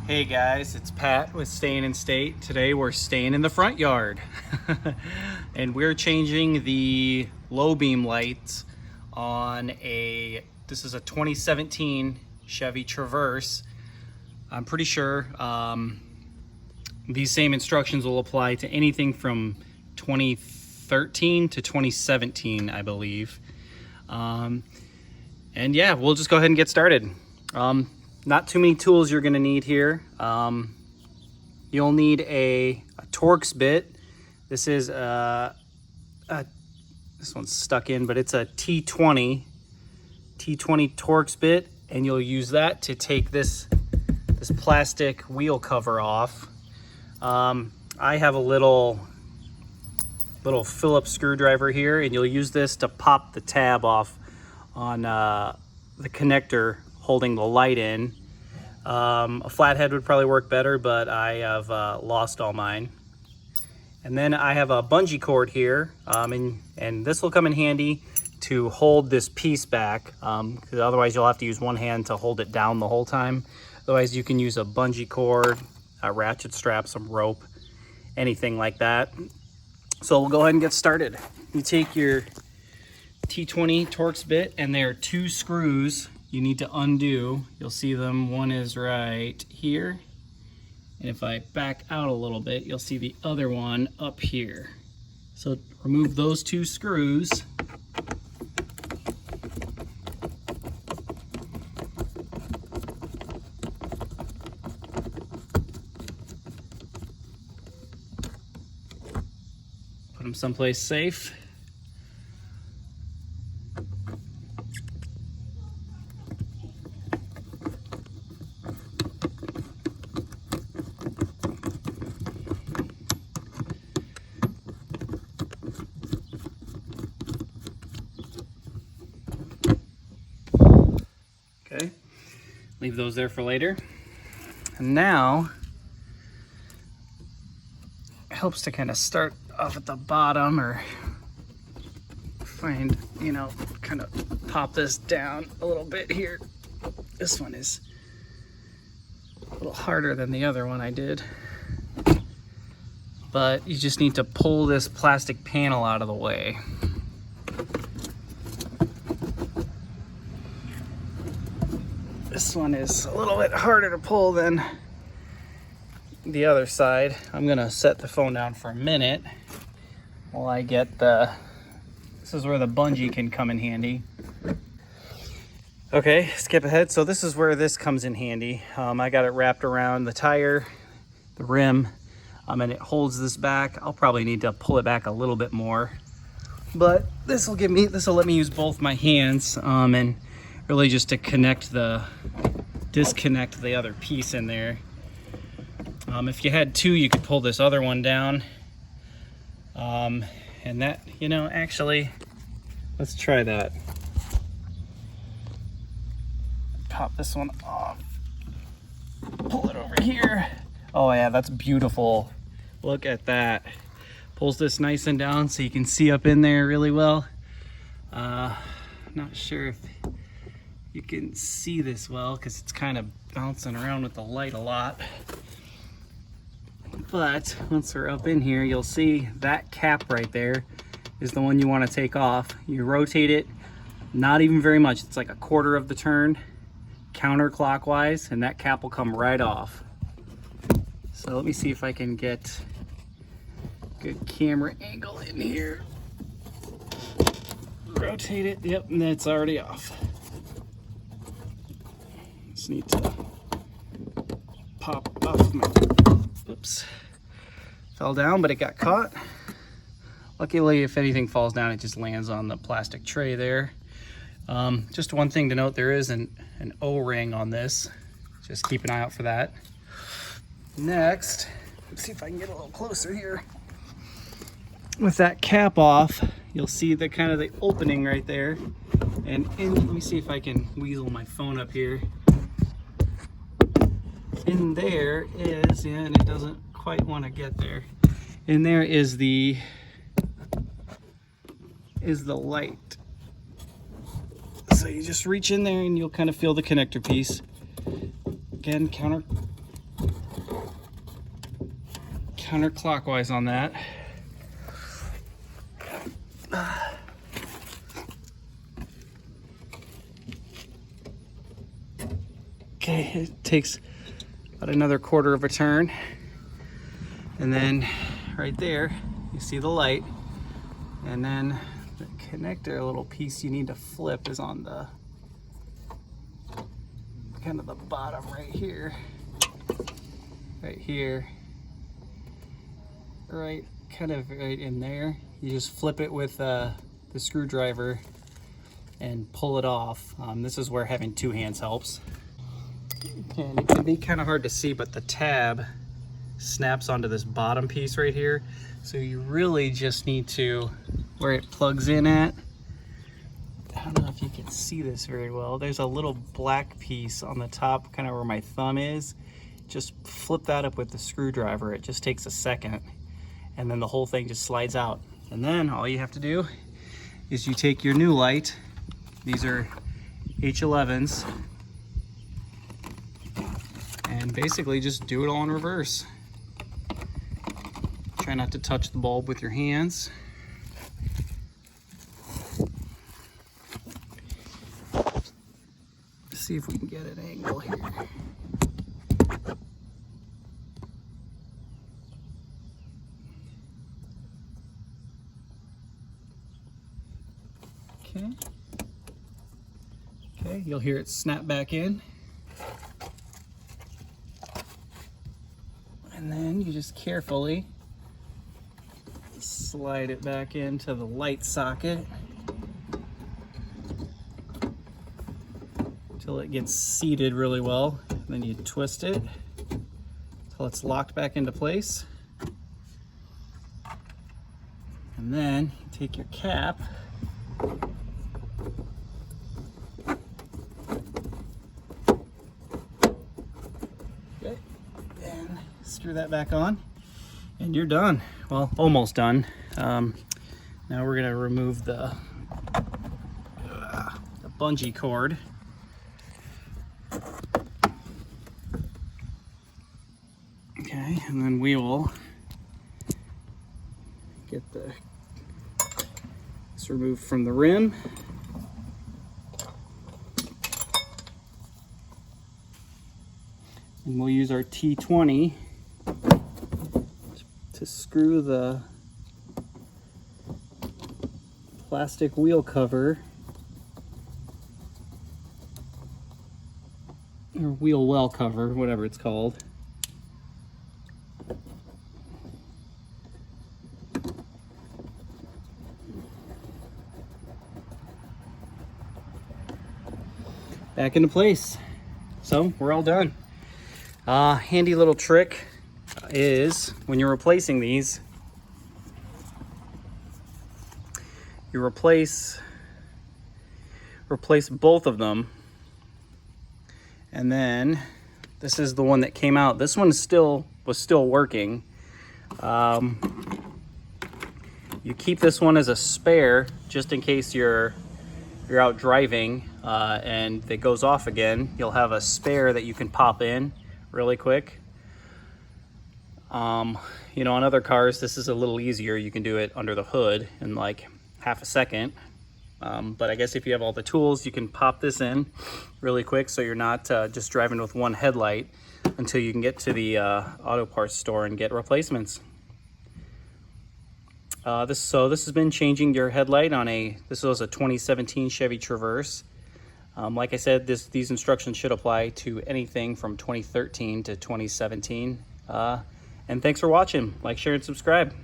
Hey guys, it's Pat with Stayin in State. Today we're staying in the front yard and we're changing the low beam lights on this is a 2017 Chevy Traverse. I'm pretty sure these same instructions will apply to anything from 2013 to 2017, I believe. And yeah, we'll just go ahead and get started. Not too many tools you're going to need here. You'll need a Torx bit. This is this one's stuck in, but it's a T20 Torx bit, and you'll use that to take this plastic wheel cover off. I have a little Phillips screwdriver here, and you'll use this to pop the tab off on the connector holding the light in. A flathead would probably work better, but I have lost all mine. And then I have a bungee cord here, and this will come in handy to hold this piece back, because otherwise you'll have to use one hand to hold it down the whole time. Otherwise you can use a bungee cord, a ratchet strap, some rope, anything like that. So we'll go ahead and get started. You take your T20 Torx bit, and there are two screws you need to undo. You'll see them. One is right here, and if I back out a little bit, you'll see the other one up here. So remove those two screws. Put them someplace safe. Okay, leave those there for later. And now it helps to kind of start off at the bottom, or find, kind of pop this down a little bit here. This one is a little harder than the other one I did, but you just need to pull this plastic panel out of the way. This one is a little bit harder to pull than the other side. I'm gonna set the phone down for a minute while I get this is where the bungee can come in handy. Okay, skip ahead. So this is where this comes in handy. I got it wrapped around the tire, the rim, and it holds this back. I'll probably need to pull it back a little bit more, but this will let me use both my hands, and really just to disconnect the other piece in there. If you had two, you could pull this other one down. And that, actually, let's try that. Pop this one off. Pull it over here. Oh yeah, that's beautiful. Look at that. Pulls this nice and down so you can see up in there really well. Not sure if you can see this well, because it's kind of bouncing around with the light a lot. But once we're up in here, you'll see that cap right there is the one you want to take off. You rotate it, not even very much. It's like a quarter of the turn, counterclockwise, and that cap will come right off. So let me see if I can get a good camera angle in here. Rotate it, yep, and it's already off. Just need to pop off my, oops, fell down, but it got caught. Luckily, if anything falls down, it just lands on the plastic tray there. Just one thing to note, there is an O-ring on this. Just keep an eye out for that. Next, let's see if I can get a little closer here. With that cap off, you'll see the kind of the opening right there. And let me see if I can weasel my phone up here. In there is, yeah, and it doesn't quite want to get there. In there is the light. So you just reach in there and you'll kind of feel the connector piece. Again, counterclockwise on that. Okay, it takes about another quarter of a turn. And then right there, you see the light. And then the connector, little piece you need to flip is on the kind of the bottom right here. Right here. Right, kind of right in there. You just flip it with the screwdriver and pull it off. This is where having two hands helps. And it can be kind of hard to see, but the tab snaps onto this bottom piece right here. So you really just need to, where it plugs in at, I don't know if you can see this very well. There's a little black piece on the top, kind of where my thumb is. Just flip that up with the screwdriver. It just takes a second. And then the whole thing just slides out. And then all you have to do is you take your new light. These are H11s. And basically just do it all in reverse. Try not to touch the bulb with your hands. See if we can get an angle here. Okay, you'll hear it snap back in. And then you just carefully slide it back into the light socket until it gets seated really well. And then you twist it until it's locked back into place. And then you take your cap and screw that back on, and you're done. Well, almost done. Now we're gonna remove the bungee cord. Okay, and then we will get this removed from the rim. And we'll use our T20 to screw the plastic wheel cover, or wheel well cover, whatever it's called. Back into place. So we're all done. Handy little trick is when you're replacing these, you replace both of them, and then this is the one that came out. This one was still working. You keep this one as a spare just in case you're out driving and it goes off again. You'll have a spare that you can pop in really quick. You know, on other cars, this is a little easier. You can do it under the hood in like half a second. But I guess if you have all the tools, you can pop this in really quick so you're not just driving with one headlight until you can get to the auto parts store and get replacements. This has been changing your headlight on this was a 2017 Chevy Traverse. Like I said, these instructions should apply to anything from 2013 to 2017. And thanks for watching. Like, share, and subscribe.